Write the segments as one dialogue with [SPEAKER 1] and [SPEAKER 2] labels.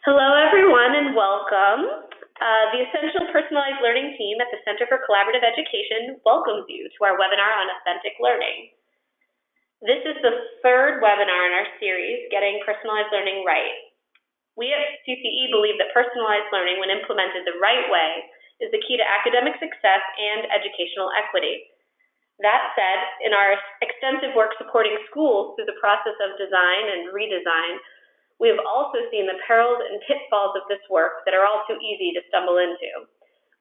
[SPEAKER 1] Hello, everyone, and welcome. The Essential Personalized Learning team at the Center for Collaborative Education welcomes you to our webinar on authentic learning. This is the third webinar in our series, Getting Personalized Learning Right. We at CCE believe that personalized learning, when implemented the right way, is the key to academic success and educational equity. That said, in our extensive work supporting schools through the process of design and redesign, we have also seen the perils and pitfalls of this work that are all too easy to stumble into.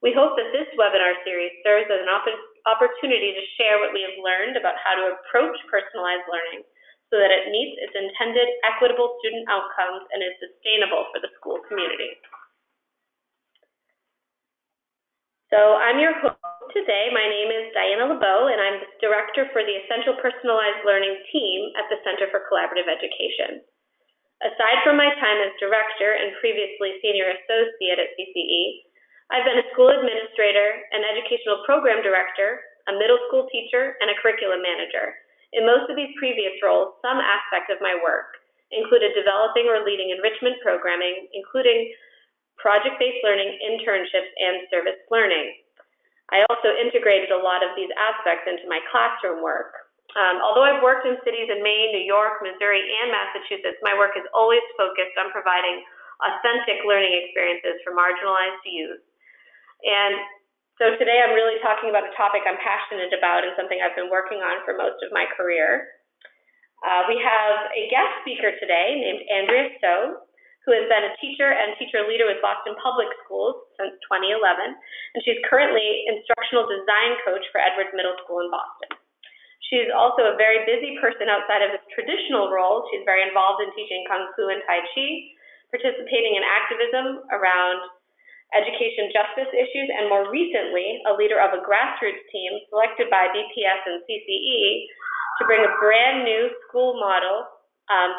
[SPEAKER 1] We hope that this webinar series serves as an opportunity to share what we have learned about how to approach personalized learning so that it meets its intended equitable student outcomes and is sustainable for the school community. So I'm your host today. My name is Diana LeBeau, and I'm the Director for the Essential Personalized Learning team at the Center for Collaborative Education. Aside from my time as director and previously senior associate at CCE, I've been a school administrator, an educational program director, a middle school teacher, and a curriculum manager. In most of these previous roles, some aspect of my work included developing or leading enrichment programming, including project-based learning, internships, and service learning. I also integrated a lot of these aspects into my classroom work. Although I've worked in cities in Maine, New York, Missouri, and Massachusetts, my work is always focused on providing authentic learning experiences for marginalized youth. And so today I'm really talking about a topic I'm passionate about and something I've been working on for most of my career. We have a guest speaker today named Andrea Stowe, who has been a teacher and teacher leader with Boston Public Schools since 2011, and she's currently instructional design coach for Edwards Middle School in Boston. She's also a very busy person outside of this traditional role. She's very involved in teaching Kung Fu and Tai Chi, participating in activism around education justice issues, and more recently, a leader of a grassroots team selected by BPS and CCE to bring a brand new school model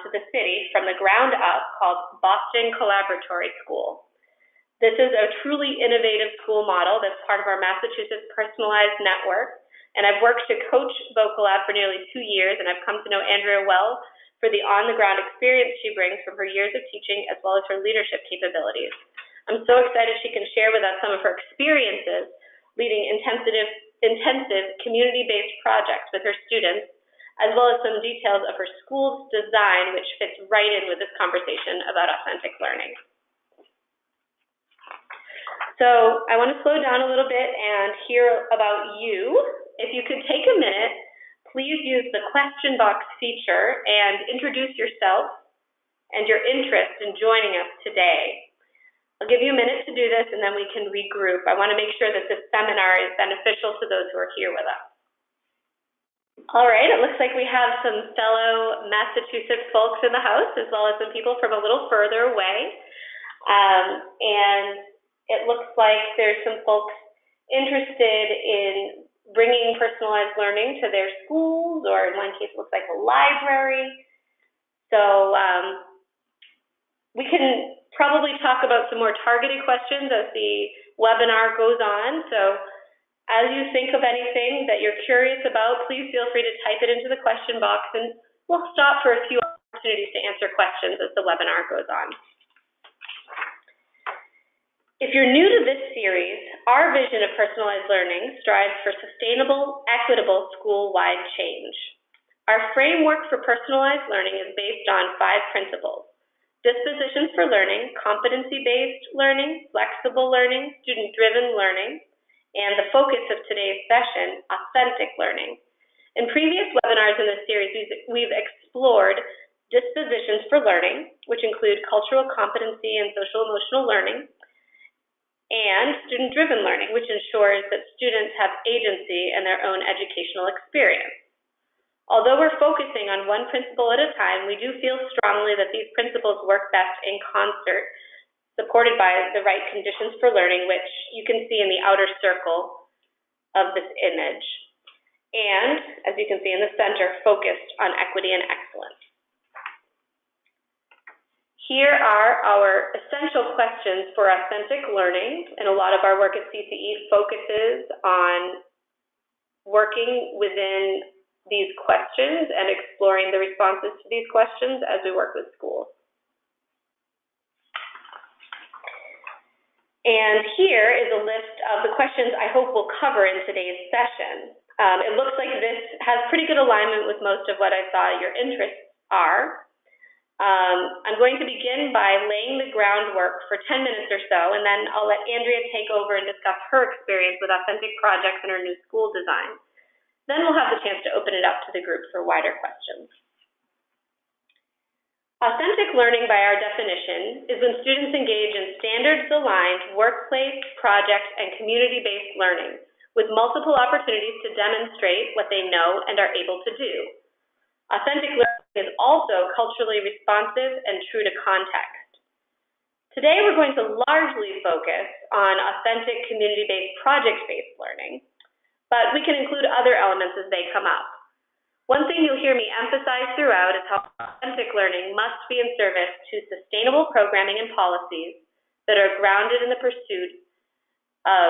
[SPEAKER 1] to the city from the ground up called Boston Collaboratory School. This is a truly innovative school model that's part of our Massachusetts Personalized Network. And I've worked to coach VoCollab for nearly 2 years, and I've come to know Andrea well for the on-the-ground experience she brings from her years of teaching as well as her leadership capabilities. I'm so excited she can share with us some of her experiences leading intensive community-based projects with her students, as well as some details of her school's design, which fits right in with this conversation about authentic learning. So I want to slow down a little bit and hear about you. If you could take a minute, please use the question box feature and introduce yourself and your interest in joining us today. I'll give you a minute to do this and then we can regroup. I want to make sure that this seminar is beneficial to those who are here with us. All right, it looks like we have some fellow Massachusetts folks in the house, as well as some people from a little further away. And it looks like there's some folks interested in bringing personalized learning to their schools, or in one case it looks like a library. So we can probably talk about some more targeted questions as the webinar goes on. So as you think of anything that you're curious about, please feel free to type it into the question box, and we'll stop for a few opportunities to answer questions as the webinar goes on. If you're new to this series, our vision of personalized learning strives for sustainable, equitable, school-wide change. Our framework for personalized learning is based on 5 principles: dispositions for learning, competency-based learning, flexible learning, student-driven learning, and the focus of today's session, authentic learning. In previous webinars in this series, we've explored dispositions for learning, which include cultural competency and social-emotional learning, and student-driven learning, which ensures that students have agency in their own educational experience. Although we're focusing on one principle at a time, we do feel strongly that these principles work best in concert, supported by the right conditions for learning, which you can see in the outer circle of this image. And, as you can see in the center, focused on equity and excellence. Here are our essential questions for authentic learning, and a lot of our work at CCE focuses on working within these questions and exploring the responses to these questions as we work with schools. And here is a list of the questions I hope we'll cover in today's session. It looks like this has pretty good alignment with most of what I saw your interests are. I'm going to begin by laying the groundwork for 10 minutes or so, and then I'll let Andrea take over and discuss her experience with authentic projects in her new school design. Then we'll have the chance to open it up to the group for wider questions. Authentic learning, by our definition, is when students engage in standards-aligned workplace, project, and community-based learning with multiple opportunities to demonstrate what they know and are able to do. Authentic learning is also culturally responsive and true to context. Today, we're going to largely focus on authentic community-based project-based learning, but we can include other elements as they come up. One thing you'll hear me emphasize throughout is how authentic learning must be in service to sustainable programming and policies that are grounded in the pursuit of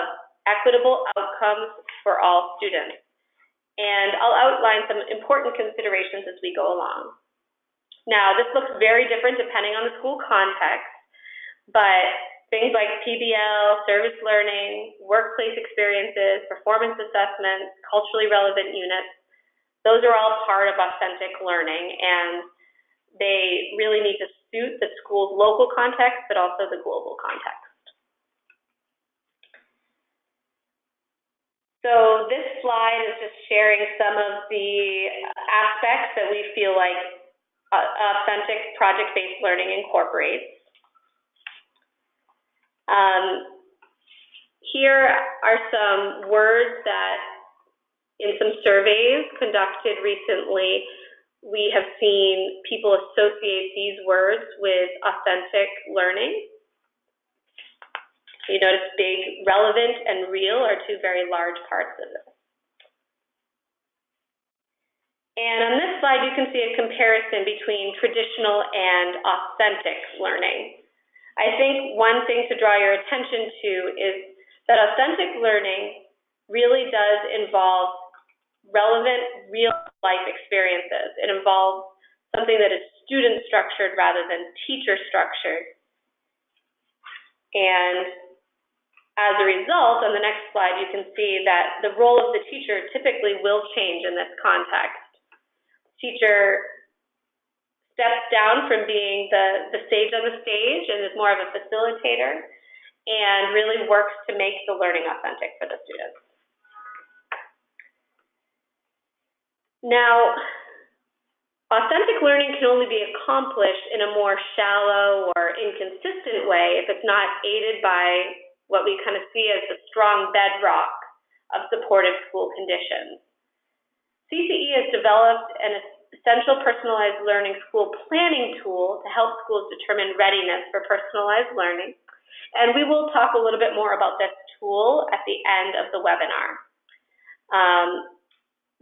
[SPEAKER 1] equitable outcomes for all students. And I'll outline some important considerations as we go along. Now, this looks very different depending on the school context, but things like PBL, service learning, workplace experiences, performance assessments, culturally relevant units, those are all part of authentic learning, and they really need to suit the school's local context, but also the global context. So this slide is just sharing some of the aspects that we feel like authentic project-based learning incorporates. Here are some words that in some surveys conducted recently, we have seen people associate these words with authentic learning. You notice big, relevant, and real are two very large parts of this. And on this slide, you can see a comparison between traditional and authentic learning. I think one thing to draw your attention to is that authentic learning really does involve relevant, real-life experiences. It involves something that is student-structured rather than teacher-structured. And as a result, on the next slide, you can see that the role of the teacher typically will change in this context. Teacher steps down from being the sage on the stage and is more of a facilitator and really works to make the learning authentic for the students. Now, authentic learning can only be accomplished in a more shallow or inconsistent way if it's not aided by what we kind of see as the strong bedrock of supportive school conditions. CCE has developed an essential personalized learning school planning tool to help schools determine readiness for personalized learning, and we will talk a little bit more about this tool at the end of the webinar.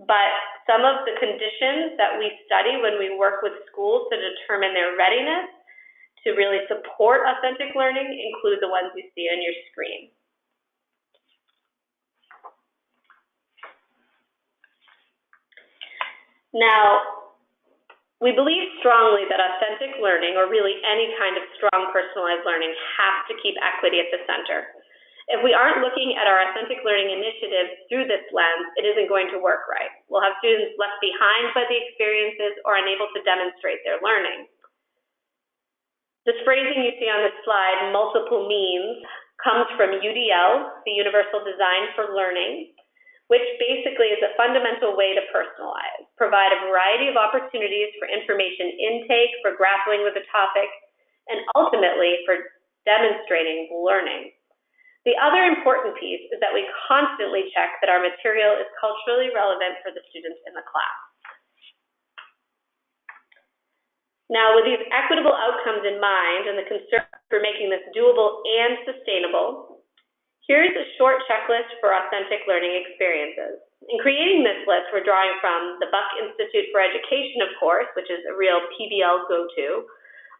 [SPEAKER 1] But some of the conditions that we study when we work with schools to determine their readiness to really support authentic learning include the ones you see on your screen. Now, we believe strongly that authentic learning, or really any kind of strong personalized learning, has to keep equity at the center. If we aren't looking at our authentic learning initiatives through this lens, it isn't going to work right. We'll have students left behind by the experiences or unable to demonstrate their learning. This phrasing you see on this slide, multiple means, comes from UDL, the Universal Design for Learning, which basically is a fundamental way to personalize, provide a variety of opportunities for information intake, for grappling with a topic, and ultimately for demonstrating learning. The other important piece is that we constantly check that our material is culturally relevant for the students in the class. Now, with these equitable outcomes in mind and the concern for making this doable and sustainable, here's a short checklist for authentic learning experiences. In creating this list, we're drawing from the Buck Institute for Education, of course, which is a real PBL go-to,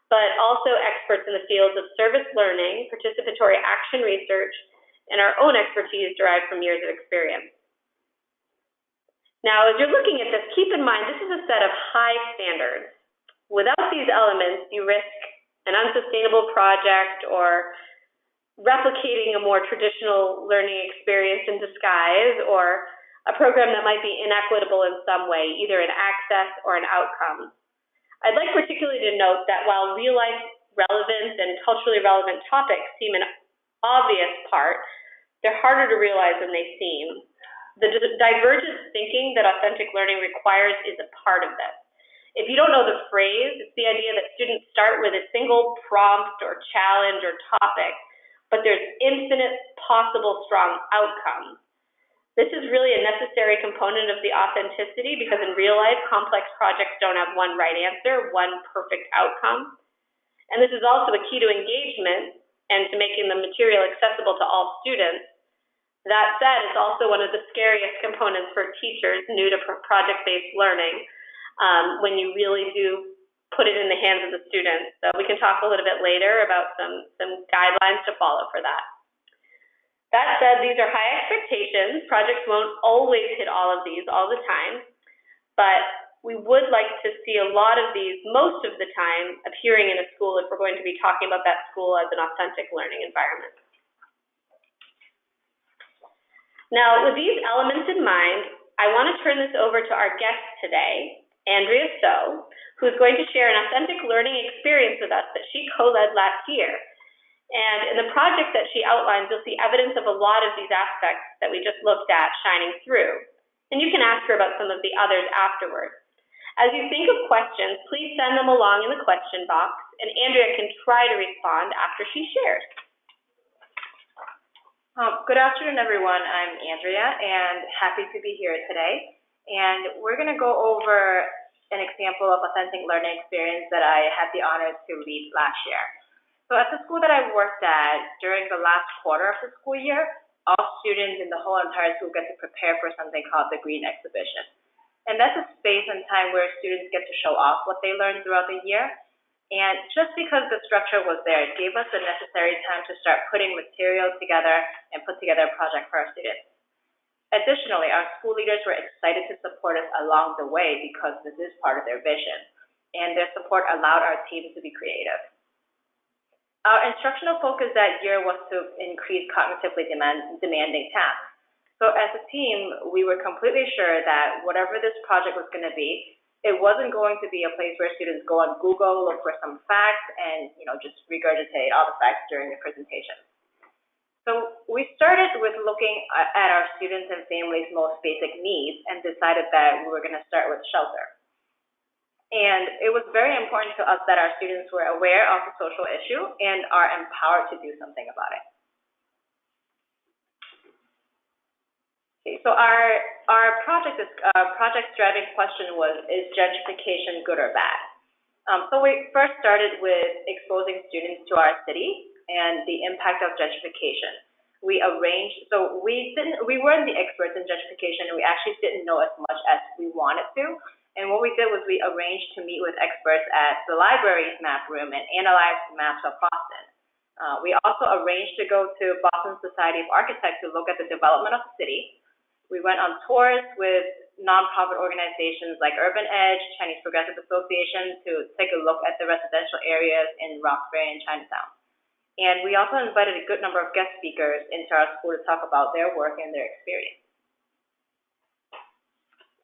[SPEAKER 1] but also experts in the fields of service learning, participatory action research, and our own expertise derived from years of experience. Now, as you're looking at this, keep in mind this is a set of high standards. Without these elements, you risk an unsustainable project or replicating a more traditional learning experience in disguise, or a program that might be inequitable in some way, either in access or in outcomes. I'd like particularly to note that while real-life relevance and culturally relevant topics seem an obvious part, they're harder to realize than they seem. The divergent thinking that authentic learning requires is a part of this. If you don't know the phrase, it's the idea that students start with a single prompt or challenge or topic, but there's infinite possible strong outcomes. This is really a necessary component of the authenticity, because in real life, complex projects don't have one right answer, one perfect outcome. And this is also a key to engagement and to making the material accessible to all students. That said, it's also one of the scariest components for teachers new to project-based learning, when you really do put it in the hands of the students. So we can talk a little bit later about some guidelines to follow for that. That said, these are high expectations. Projects won't always hit all of these all the time, but we would like to see a lot of these most of the time appearing in a school if we're going to be talking about that school as an authentic learning environment. Now, with these elements in mind, I want to turn this over to our guest today, Andrea So, who's going to share an authentic learning experience with us that she co-led last year. And in the project that she outlines, you'll see evidence of a lot of these aspects that we just looked at shining through. And you can ask her about some of the others afterwards. As you think of questions, please send them along in the question box, and Andrea can try to respond after she shares.
[SPEAKER 2] Good afternoon, everyone. I'm Andrea, and happy to be here today. And we're going to go over an example of authentic learning experience that I had the honor to lead last year. So at the school that I worked at, during the last quarter of the school year, all students in the whole entire school get to prepare for something called the Green Exhibition. And that's a space and time where students get to show off what they learned throughout the year. And just because the structure was there, it gave us the necessary time to start putting materials together and put together a project for our students. Additionally, our school leaders were excited to support us along the way because this is part of their vision, and their support allowed our team to be creative. Our instructional focus that year was to increase cognitively demanding tasks. So as a team, we were completely sure that whatever this project was going to be, it wasn't going to be a place where students go on Google, look for some facts, and just regurgitate all the facts during the presentation. So we started with looking at our students and families' most basic needs and decided that we were going to start with shelter. And it was very important to us that our students were aware of the social issue and are empowered to do something about it. Okay, so our project's driving question was, is gentrification good or bad? So we first started with exposing students to our city and the impact of gentrification. We weren't the experts in gentrification, and we actually didn't know as much as we wanted to. And what we did was we arranged to meet with experts at the library's map room and analyze maps of Boston. We also arranged to go to Boston Society of Architects to look at the development of the city. We went on tours with nonprofit organizations like Urban Edge, Chinese Progressive Association, to take a look at the residential areas in Roxbury and Chinatown. And we also invited a good number of guest speakers into our school to talk about their work and their experience.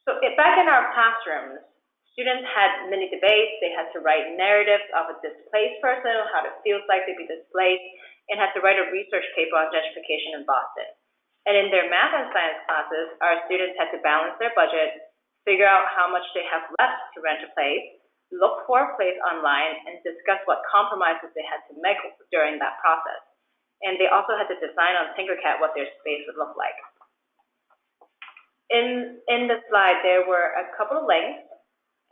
[SPEAKER 2] So back in our classrooms, students had mini debates. They had to write narratives of a displaced person, how it feels like to be displaced, and had to write a research paper on gentrification in Boston. And in their math and science classes, our students had to balance their budget, figure out how much they have left to rent a place, look for a place online, and discuss what compromises they had to make during that process. And they also had to design on Tinkercad what their space would look like. In the slide, there were a couple of links,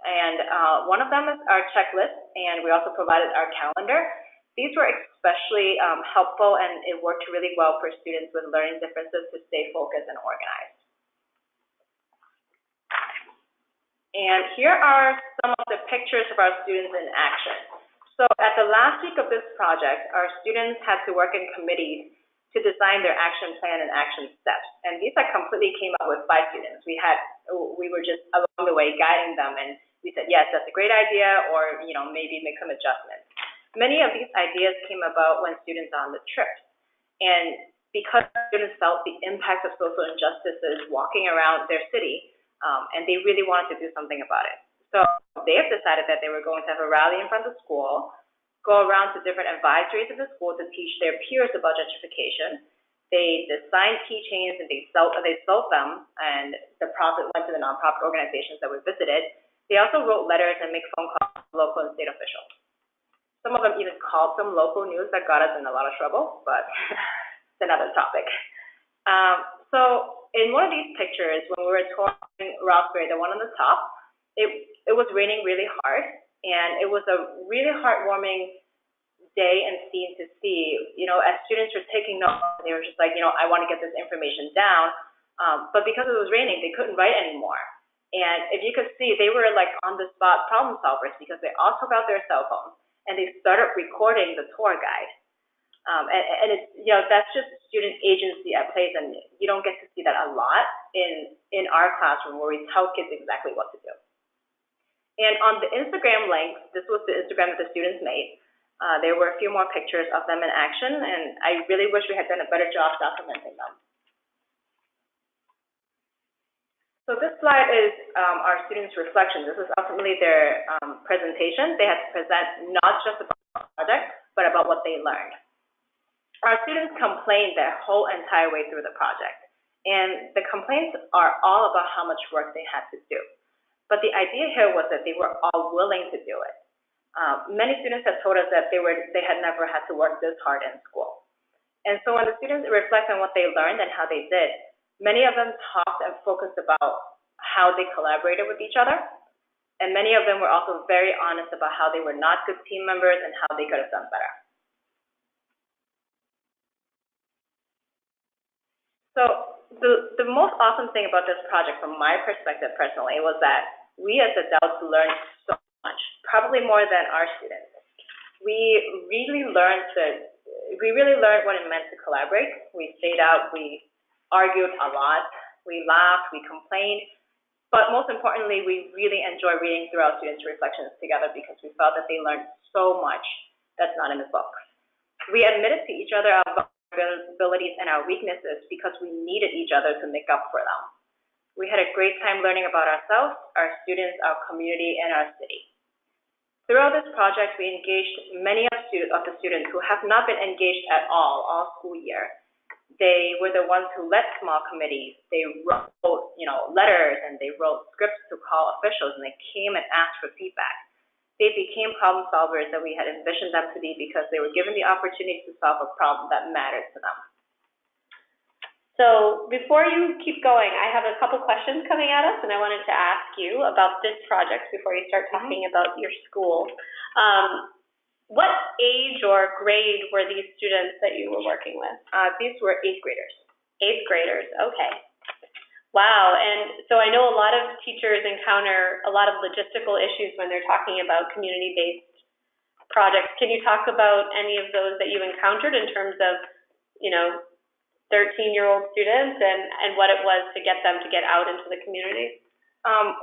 [SPEAKER 2] and one of them is our checklist, and we also provided our calendar. These were especially helpful, and it worked really well for students with learning differences to stay focused and organized. And here are some of the pictures of our students in action. So at the last week of this project, our students had to work in committees to design their action plan and action steps. And these I completely came up with by students. We were just along the way guiding them, and we said, yes, that's a great idea, or maybe make some adjustments. Many of these ideas came about when students are on the trips. And because students felt the impact of social injustices walking around their city, and they really wanted to do something about it. So they have decided that they were going to have a rally in front of school, go around to different advisories of the school to teach their peers about gentrification. They designed keychains and they sold them, and the profit went to the nonprofit organizations that we visited. They also wrote letters and make phone calls to local and state officials. Some of them even called some local news that got us in a lot of trouble, but it's another topic. So in one of these pictures, when we were touring Roxbury, the one on the top, it was raining really hard, and it was a really heartwarming day and scene to see. As students were taking notes, they were just like, I want to get this information down, but because it was raining, they couldn't write anymore. And if you could see, they were like on the spot problem solvers because they all took out their cell phones and they started recording the tour guide. And it's, that's just student agency at play, and you don't get to see that a lot in our classroom where we tell kids exactly what to do. And on the Instagram link, this was the Instagram that the students made. There were a few more pictures of them in action, and I really wish we had done a better job documenting them. So this slide is our students' reflection. This is ultimately their presentation. They had to present not just about the project, but about what they learned. Our students complained their whole entire way through the project, and the complaints are all about how much work they had to do. But the idea here was that they were all willing to do it. Many students have told us that they had never had to work this hard in school. And so when the students reflect on what they learned and how they did, many of them talked and focused about how they collaborated with each other, and many of them were also very honest about how they were not good team members and how they could have done better. So the most awesome thing about this project, from my perspective personally, was that we as adults learned so much, probably more than our students. We really learned what it meant to collaborate. We stayed out, we argued a lot, we laughed, we complained, but most importantly, we really enjoyed reading through our students' reflections together because we felt that they learned so much that's not in the books. We admitted to each other our vulnerabilities and our weaknesses because we needed each other to make up for them. We had a great time learning about ourselves, our students, our community, and our city. Throughout this project, we engaged many of the students who have not been engaged at all school year. They were the ones who led small committees. They wrote, letters, and they wrote scripts to call officials, and they came and asked for feedback. They became problem solvers that we had envisioned them to be because they were given the opportunity to solve a problem that mattered to them.
[SPEAKER 1] So before you keep going, I have a couple questions coming at us, and I wanted to ask you about this project before you start talking about your school. What age or grade were these students that you were working with?
[SPEAKER 2] These were 8th graders.
[SPEAKER 1] 8th graders, okay. Wow, and so I know a lot of teachers encounter a lot of logistical issues when they're talking about community-based projects. Can you talk about any of those that you encountered in terms of, 13-year-old students and what it was to get them to get out into the community?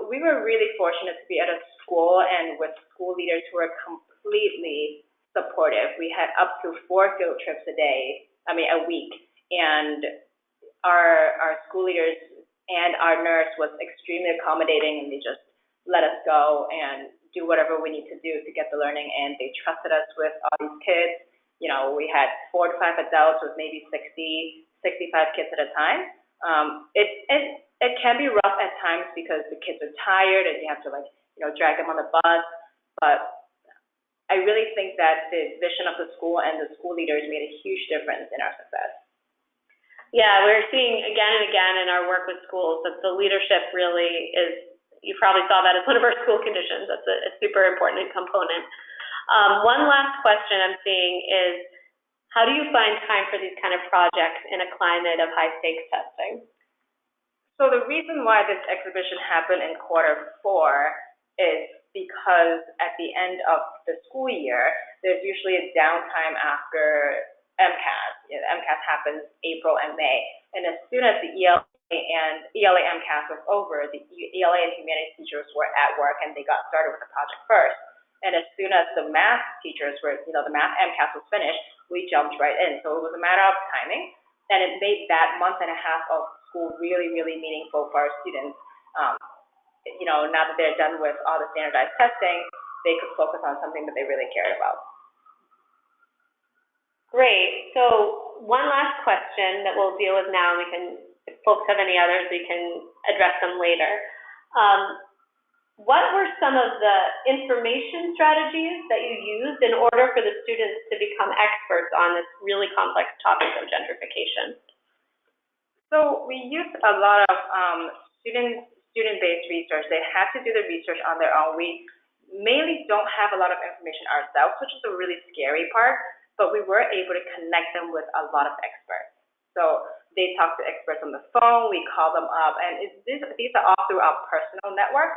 [SPEAKER 2] We were really fortunate to be at a school and with school leaders who were completely supportive. We had up to 4 field trips a week, and our school leaders and our nurse was extremely accommodating, and they just let us go and do whatever we need to do to get the learning, and they trusted us with all these kids. We had 4 to 5 adults with maybe 60, 65 kids at a time. It can be rough at times because the kids are tired and you have to drag them on the bus, but I really think that the vision of the school and the school leaders made a huge difference in our success.
[SPEAKER 1] Yeah, we're seeing again and again in our work with schools that the leadership really is, you probably saw that as one of our school conditions. That's a super important component. One last question I'm seeing is, how do you find time for these kind of projects in a climate of high stakes testing?
[SPEAKER 2] So the reason why this exhibition happened in Q4 is because at the end of the school year, there's usually a downtime after MCAS. MCAS happens April and May. And as soon as the ELA MCAS was over, the ELA and humanities teachers were at work and they got started with the project first. And as soon as the math teachers were, the math MCAS was finished, we jumped right in. So it was a matter of timing, and it made that month and a half of school really, really meaningful for our students. Now that they're done with all the standardized testing, they could focus on something that they really cared about.
[SPEAKER 1] Great. So one last question that we'll deal with now, and we can, if folks have any others, we can address them later. What were some of the information strategies that you used in order for the students to become experts on this really complex topic of gentrification?
[SPEAKER 2] So we used a lot of student-based research. They had to do the research on their own. We mainly don't have a lot of information ourselves, which is a really scary part, but we were able to connect them with a lot of experts. So they talked to experts on the phone, we called them up, and these are all through our personal network.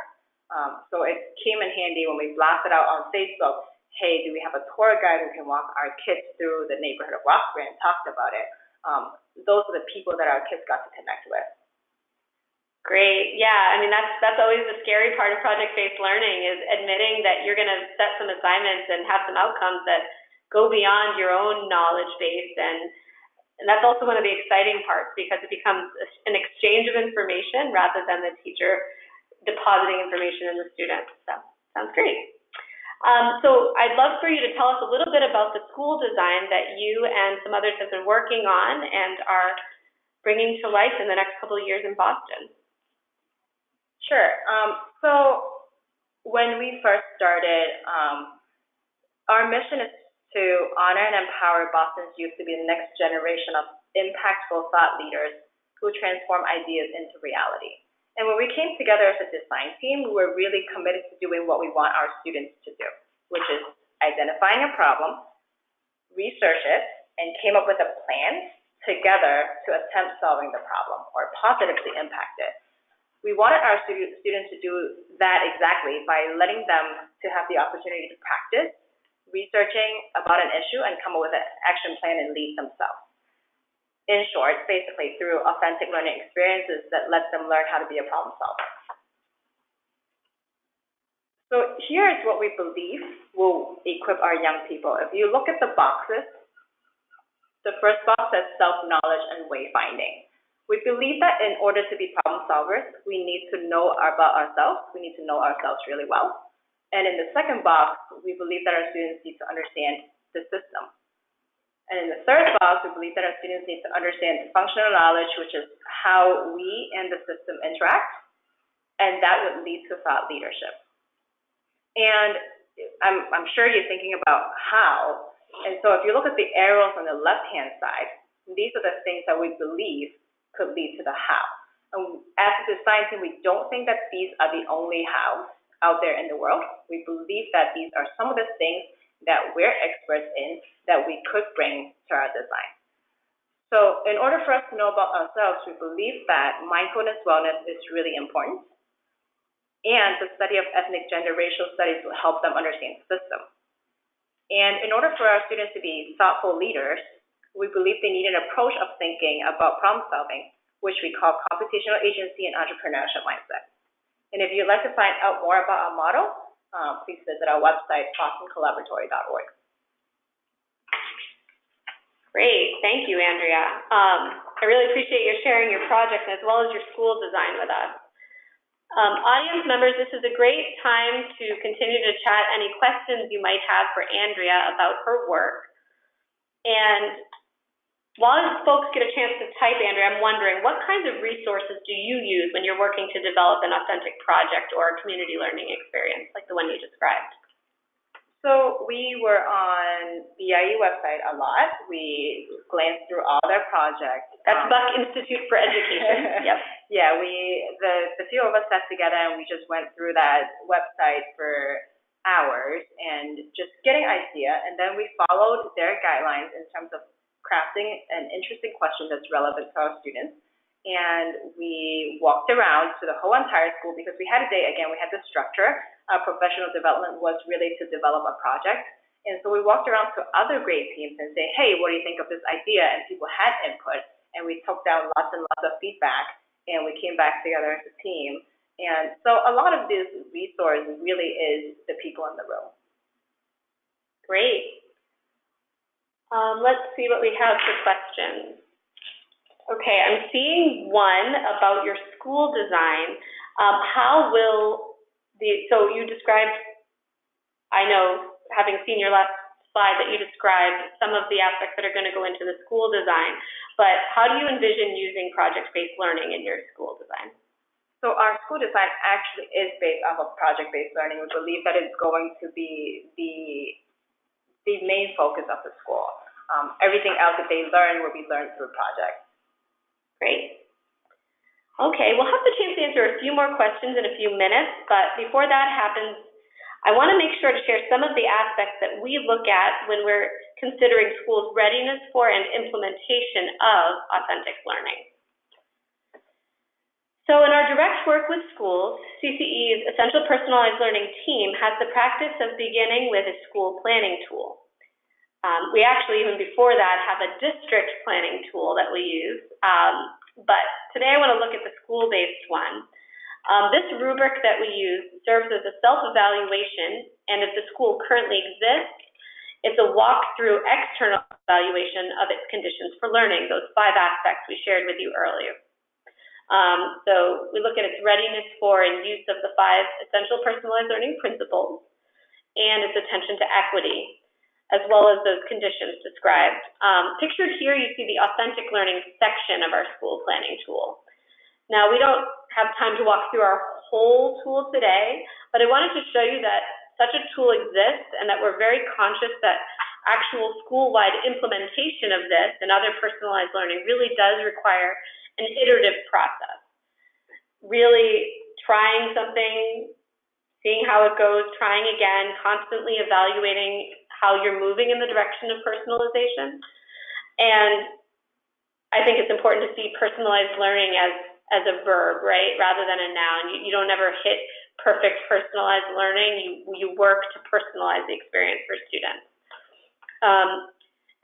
[SPEAKER 2] So it came in handy when we blasted out on Facebook, hey, do we have a tour guide who can walk our kids through the neighborhood of Roxbury, and talked about it. Those are the people that our kids got to connect with.
[SPEAKER 1] Great. Yeah, I mean, that's always the scary part of project-based learning, is admitting that you're going to set some assignments and have some outcomes that go beyond your own knowledge base, and that's also one of the exciting parts, because it becomes an exchange of information rather than the teacher depositing information in the students. So sounds great. So I'd love for you to tell us a little bit about the school design that you and some others have been working on and are bringing to life in the next couple of years in Boston.
[SPEAKER 2] Sure. So when we first started, our mission is to honor and empower Boston's youth to be the next generation of impactful thought leaders who transform ideas into reality. And when we came together as a design team, we were really committed to doing what we want our students to do, which is identifying a problem, research it, and came up with a plan together to attempt solving the problem or positively impact it. We wanted our students to do that exactly by letting them to have the opportunity to practice researching about an issue and come up with an action plan and lead themselves. In short, basically through authentic learning experiences that let them learn how to be a problem solver. So here's what we believe will equip our young people. If you look at the boxes, the first box says self-knowledge and wayfinding. We believe that in order to be problem solvers, we need to know about ourselves. We need to know ourselves really well. And in the second box, we believe that our students need to understand the system. And in the third box, we believe that our students need to understand functional knowledge, which is how we and the system interact, and that would lead to thought leadership. And I'm sure you're thinking about how. And so if you look at the arrows on the left-hand side, these are the things that we believe could lead to the how. And as a design team, we don't think that these are the only hows out there in the world. We believe that these are some of the things that we're experts in that we could bring to our design. So in order for us to know about ourselves, we believe that mindfulness wellness is really important, and the study of ethnic, gender, racial studies will help them understand the system. And in order for our students to be thoughtful leaders, we believe they need an approach of thinking about problem solving, which we call computational agency and entrepreneurship mindset. And if you'd like to find out more about our model, please visit our website, bostoncollaboratory.org.
[SPEAKER 1] Great, thank you, Andrea. I really appreciate you sharing your project as well as your school design with us. Audience members, this is a great time to continue to chat any questions you might have for Andrea about her work. And while folks get a chance to type, Andrea, I'm wondering, what kinds of resources do you use when you're working to develop an authentic project or community learning experience like the one you described?
[SPEAKER 2] So we were on the IE website a lot. We glanced through all their projects.
[SPEAKER 1] That's Buck Institute for Education. Yep.
[SPEAKER 2] Yeah, the few of us sat together and we just went through that website for hours and just getting idea. And then we followed their guidelines in terms of crafting an interesting question that's relevant to our students. And we walked around to the whole entire school because we had a day, again, we had the structure. Our professional development was really to develop a project. And so we walked around to other grade teams and say, hey, what do you think of this idea? And people had input, and we took down lots and lots of feedback, and we came back together as a team. And so a lot of this resource really is the people in the room.
[SPEAKER 1] Great. Let's see what we have for questions. Okay, I'm seeing one about your school design. How will so you described, I know, having seen your last slide, that you described some of the aspects that are going to go into the school design, but how do you envision using project-based learning in your school design?
[SPEAKER 2] So our school design actually is based off of project-based learning. We believe that it's going to be the main focus of the school. Everything else that they learn will be learned through projects.
[SPEAKER 1] Great. Okay, we'll have the chance to answer a few more questions in a few minutes, but before that happens, I want to make sure to share some of the aspects that we look at when we're considering schools' readiness for and implementation of authentic learning. So in our direct work with schools, CCE's Essential Personalized Learning team has the practice of beginning with a school planning tool. We actually, even before that, have a district planning tool that we use, but today I want to look at the school-based one. This rubric that we use serves as a self-evaluation, and if the school currently exists, it's a walk-through external evaluation of its conditions for learning, those 5 aspects we shared with you earlier. So we look at its readiness for and use of the 5 essential personalized learning principles and its attention to equity, as well as those conditions described. Pictured here, you see the authentic learning section of our school planning tool. Now, we don't have time to walk through our whole tool today, but I wanted to show you that such a tool exists and that we're very conscious that actual school-wide implementation of this and other personalized learning really does require an iterative process. Really trying something, seeing how it goes, trying again, constantly evaluating how you're moving in the direction of personalization. And I think it's important to see personalized learning as a verb, right, rather than a noun. You don't ever hit perfect personalized learning. You work to personalize the experience for students.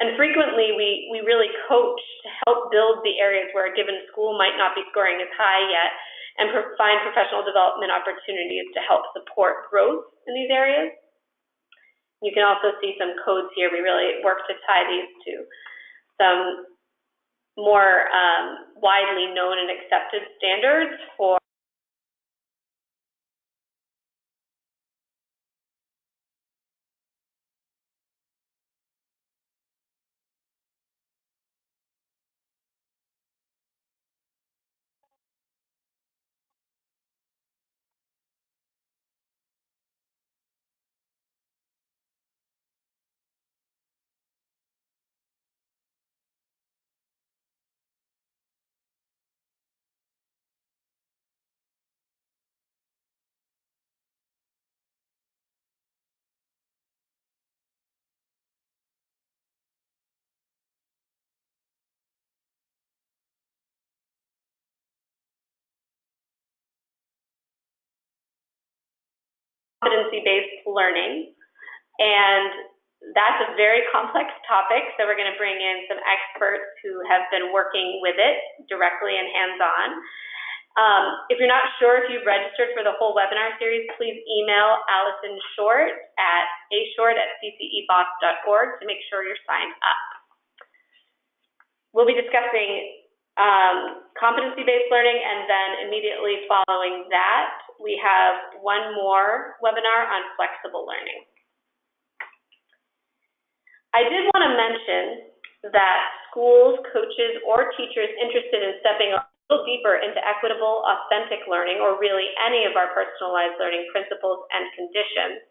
[SPEAKER 1] And frequently, we really coach to help build the areas where a given school might not be scoring as high yet, and find professional development opportunities to help support growth in these areas. You can also see some codes here. We really work to tie these to some more widely known and accepted standards for competency-based learning. And that's a very complex topic, so we're going to bring in some experts who have been working with it directly and hands-on. If you're not sure if you've registered for the whole webinar series, please email Allison Short at ashort@cceboss.org to make sure you're signed up. We'll be discussing competency-based learning, and then immediately following that, we have one more webinar on flexible learning. I did want to mention that schools, coaches, or teachers interested in stepping a little deeper into equitable, authentic learning, or really any of our personalized learning principles and conditions,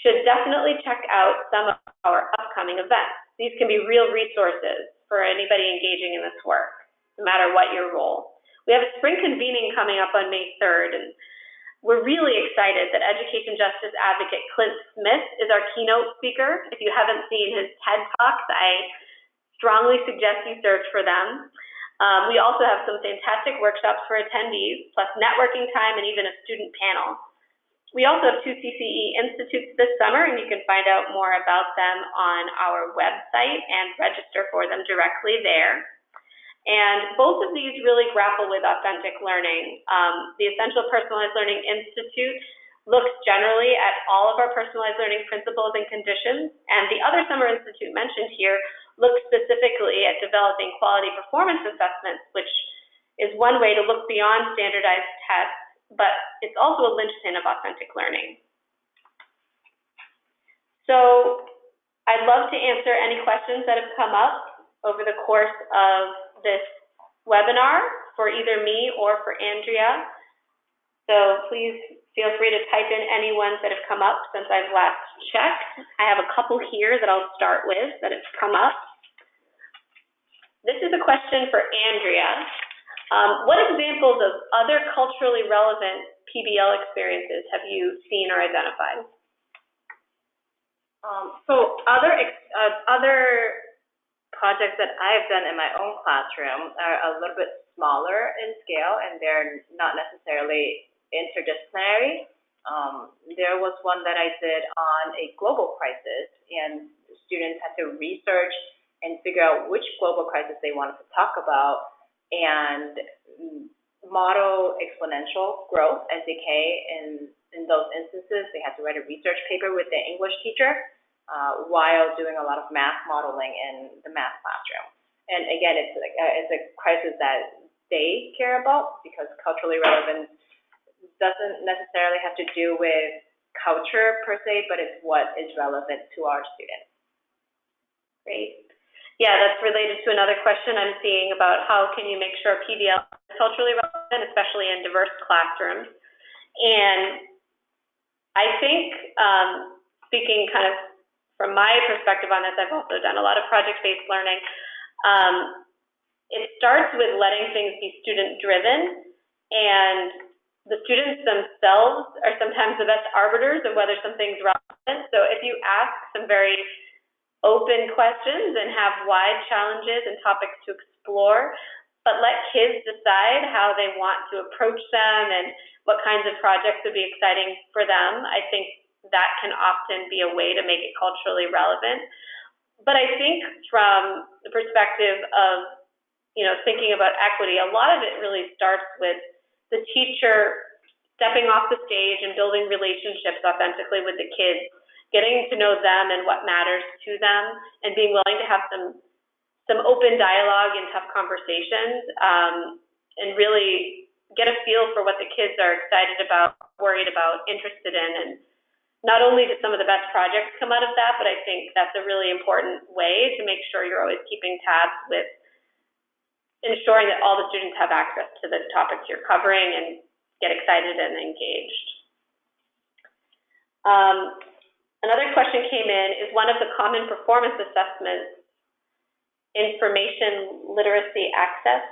[SPEAKER 1] should definitely check out some of our upcoming events. These can be real resources for anybody engaging in this work, no matter what your role. We have a spring convening coming up on May 3rd, and we're really excited that education justice advocate Clint Smith is our keynote speaker. If you haven't seen his TED Talks, I strongly suggest you search for them. We also have some fantastic workshops for attendees, plus networking time and even a student panel. We also have 2 CCE institutes this summer, and you can find out more about them on our website and register for them directly there. And both of these really grapple with authentic learning. The Essential Personalized Learning Institute looks generally at all of our personalized learning principles and conditions, and the other Summer Institute mentioned here looks specifically at developing quality performance assessments, which is one way to look beyond standardized tests, but it's also a linchpin of authentic learning. So I'd love to answer any questions that have come up over the course of this webinar for either me or for Andrea. So please feel free to type in any ones that have come up since I've last checked. I have a couple here that I'll start with that have come up. This is a question for Andrea. What examples of other culturally relevant PBL experiences have you seen or identified?
[SPEAKER 2] So other projects that I've done in my own classroom are a little bit smaller in scale, and they're not necessarily interdisciplinary. There was one that I did on a global crisis, and students had to research and figure out which global crisis they wanted to talk about and model exponential growth, SDK, in those instances. They had to write a research paper with their English teacher while doing a lot of math modeling in the math classroom. And again, it's a crisis that they care about, because culturally relevant doesn't necessarily have to do with culture per se, but it's what is relevant to our students.
[SPEAKER 1] Great. Yeah, that's related to another question I'm seeing about how can you make sure PBL is culturally relevant, especially in diverse classrooms. And I think, speaking kind of from my perspective on this, I've also done a lot of project-based learning. It starts with letting things be student-driven, and the students themselves are sometimes the best arbiters of whether something's relevant. So if you ask some very open questions and have wide challenges and topics to explore, but let kids decide how they want to approach them and what kinds of projects would be exciting for them, I think that can often be a way to make it culturally relevant. But I think from the perspective of, thinking about equity, a lot of it really starts with the teacher stepping off the stage and building relationships authentically with the kids, getting to know them and what matters to them, and being willing to have some open dialogue and tough conversations, and really get a feel for what the kids are excited about, worried about, interested in. And not only do some of the best projects come out of that, but I think that's a really important way to make sure you're always keeping tabs with ensuring that all the students have access to the topics you're covering and get excited and engaged. Another question came in, is one of the common performance assessments information literacy access?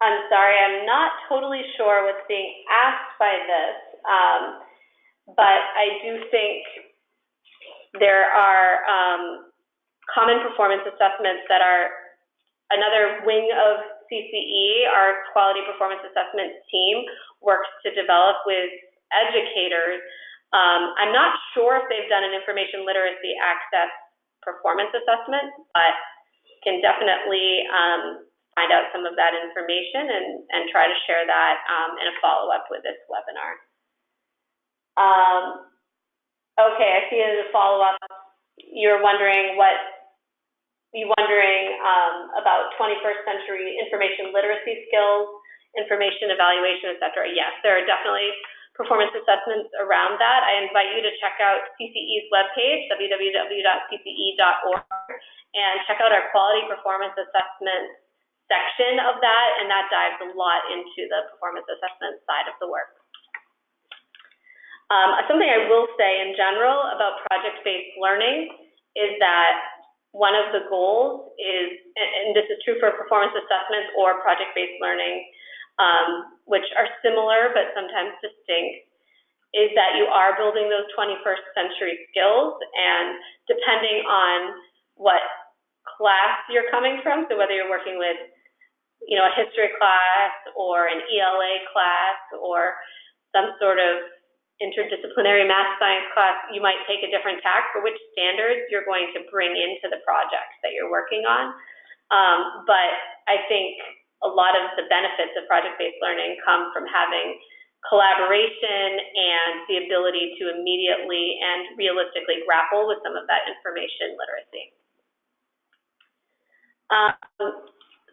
[SPEAKER 1] I'm sorry, I'm not totally sure what's being asked by this, but I do think there are common performance assessments that are another wing of CCE. Our quality performance assessment team works to develop with educators. I'm not sure if they've done an information literacy access performance assessment, but can definitely find out some of that information and try to share that in a follow-up with this webinar. Okay, I see as a follow-up, you're wondering about 21st century information literacy skills, information evaluation, et cetera. Yes, there are definitely performance assessments around that. I invite you to check out CCE's webpage, www.cce.org, and check out our quality performance assessment section of that, and that dives a lot into the performance assessment side of the work. Something I will say in general about project-based learning is that one of the goals is, and this is true for performance assessments or project-based learning, which are similar but sometimes distinct, is that you are building those 21st century skills, and depending on what class you're coming from, so whether you're working with a history class or an ELA class or some sort of interdisciplinary math science class, you might take a different tack for which standards you're going to bring into the project that you're working on. But I think a lot of the benefits of project-based learning come from having collaboration and the ability to immediately and realistically grapple with some of that information literacy.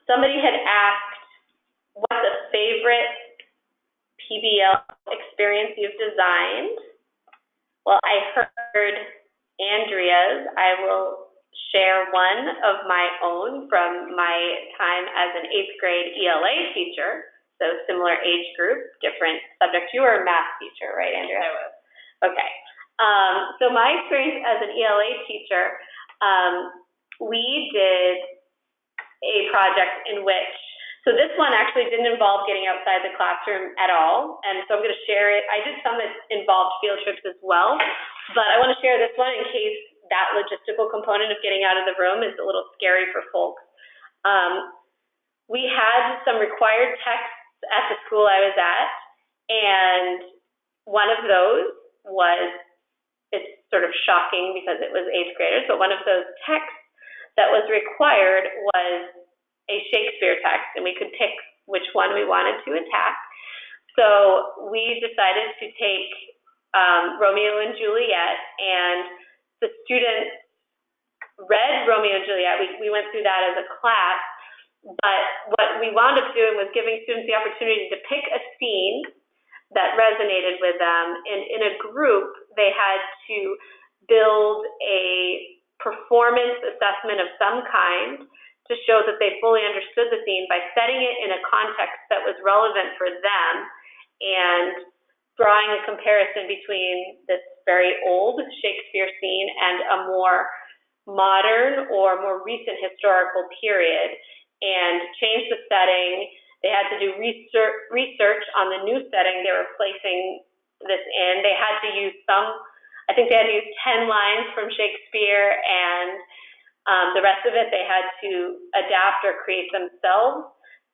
[SPEAKER 1] Somebody had asked, what's a favorite PBL experience you've designed? Well, I heard Andrea's. I will share one of my own from my time as an 8th grade ELA teacher. So similar age group, different subject. You were a math teacher, right, Andrea?
[SPEAKER 2] I was.
[SPEAKER 1] Okay. So my experience as an ELA teacher, we did a project in which, so this one actually didn't involve getting outside the classroom at all, and so I'm going to share it. I did some that involved field trips as well, but I want to share this one in case that logistical component of getting out of the room is a little scary for folks. We had some required texts at the school I was at, and one of those was, it's sort of shocking because it was 8th graders, but one of those texts that was required was a Shakespeare text, and we could pick which one we wanted to attack. So we decided to take Romeo and Juliet, and the students read Romeo and Juliet. We went through that as a class, but what we wound up doing was giving students the opportunity to pick a scene that resonated with them, and in a group, they had to build a performance assessment of some kind to show that they fully understood the scene by setting it in a context that was relevant for them and drawing a comparison between this very old Shakespeare scene and a more modern or more recent historical period, and change the setting. They had to do research on the new setting they were placing this in. They had to use I think they had to use 10 lines from Shakespeare, and the rest of it they had to adapt or create themselves.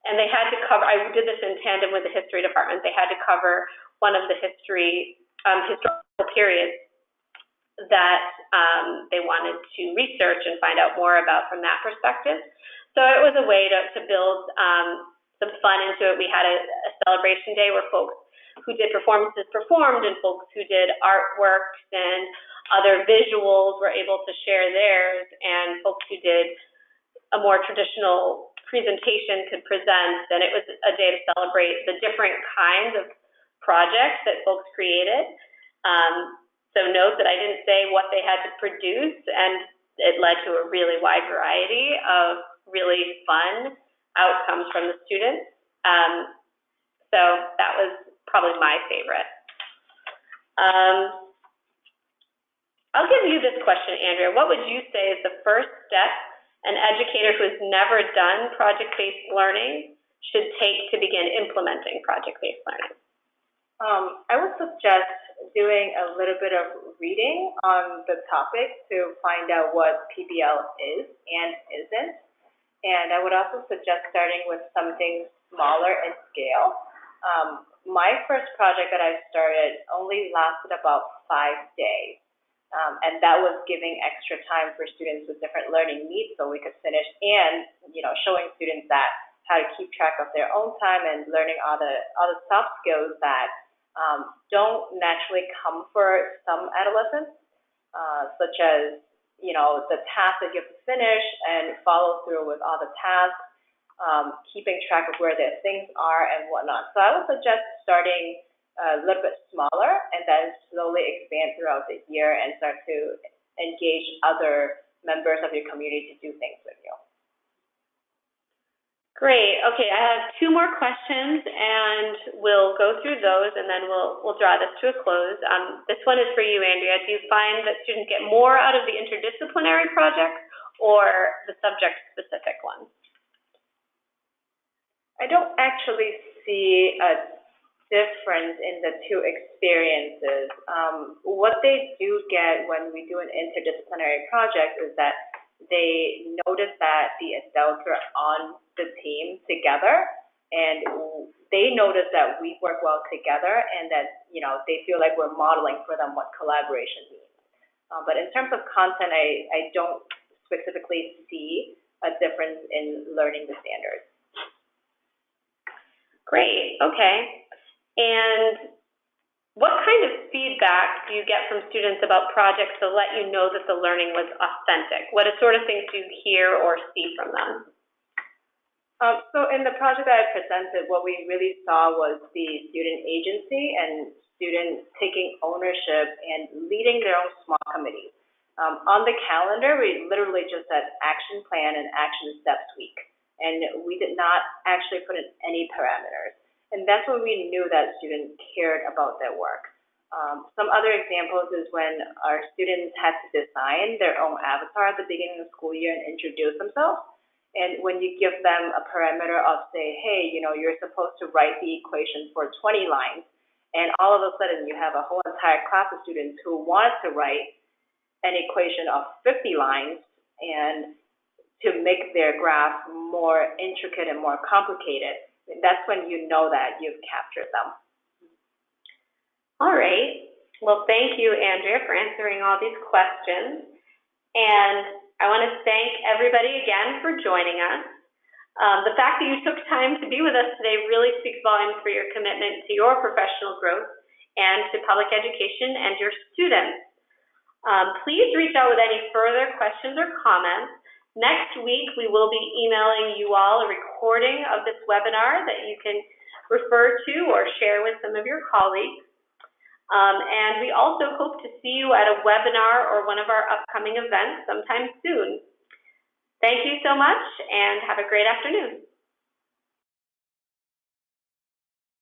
[SPEAKER 1] And they had to cover, I did this in tandem with the history department, they had to cover one of the historical periods that they wanted to research and find out more about from that perspective. So it was a way to build some fun into it. We had a celebration day where folks who did performances performed, and folks who did artworks and other visuals were able to share theirs, and folks who did a more traditional presentation could present. And it was a day to celebrate the different kinds of projects that folks created. So note that I didn't say what they had to produce, and it led to a really wide variety of really fun outcomes from the students. So that was probably my favorite. I'll give you this question, Andrea. What would you say is the first step an educator who has never done project-based learning should take to begin implementing project-based learning?
[SPEAKER 2] I would suggest doing a little bit of reading on the topic to find out what PBL is and isn't. And I would also suggest starting with something smaller in scale. My first project that I started only lasted about 5 days. And that was giving extra time for students with different learning needs so we could finish, and showing students that how to keep track of their own time and learning all the soft skills that don't naturally come for some adolescents, such as the tasks that you have to finish and follow through with all the tasks, keeping track of where their things are and whatnot. So I would suggest starting a little bit smaller and then slowly expand throughout the year and start to engage other members of your community to do things with you.
[SPEAKER 1] Great. Okay, I have 2 more questions, and we'll go through those, and then we'll draw this to a close. This one is for you, Andrea. Do you find that students get more out of the interdisciplinary projects or the subject-specific ones?
[SPEAKER 2] I don't actually see a difference in the 2 experiences. What they do get when we do an interdisciplinary project is that they notice that the adults are on the team together, and they notice that we work well together and that, they feel like we're modeling for them what collaboration means. But in terms of content, I don't specifically see a difference in learning the standards.
[SPEAKER 1] Great, okay. And what kind of feedback do you get from students about projects to let you know that the learning was authentic? What sort of things do you hear or see from them?
[SPEAKER 2] So in the project that I presented, what we really saw was the student agency and students taking ownership and leading their own small committees. On the calendar, we literally just said action plan and action steps week, and we did not actually put in any parameters. And that's when we knew that students cared about their work. Some other examples is when our students had to design their own avatar at the beginning of the school year and introduce themselves. And when you give them a parameter of, say, hey, you're supposed to write the equation for 20 lines, and all of a sudden you have a whole entire class of students who wanted to write an equation of 50 lines and to make their graph more intricate and more complicated, that's when you know that you've captured them.
[SPEAKER 1] All right. Well, thank you, Andrea, for answering all these questions. And I want to thank everybody again for joining us. The fact that you took time to be with us today really speaks volumes for your commitment to your professional growth and to public education and your students. Please reach out with any further questions or comments. Next week, we will be emailing you all a recording of this webinar that you can refer to or share with some of your colleagues. And we also hope to see you at a webinar or one of our upcoming events sometime soon. Thank you so much and have a great afternoon.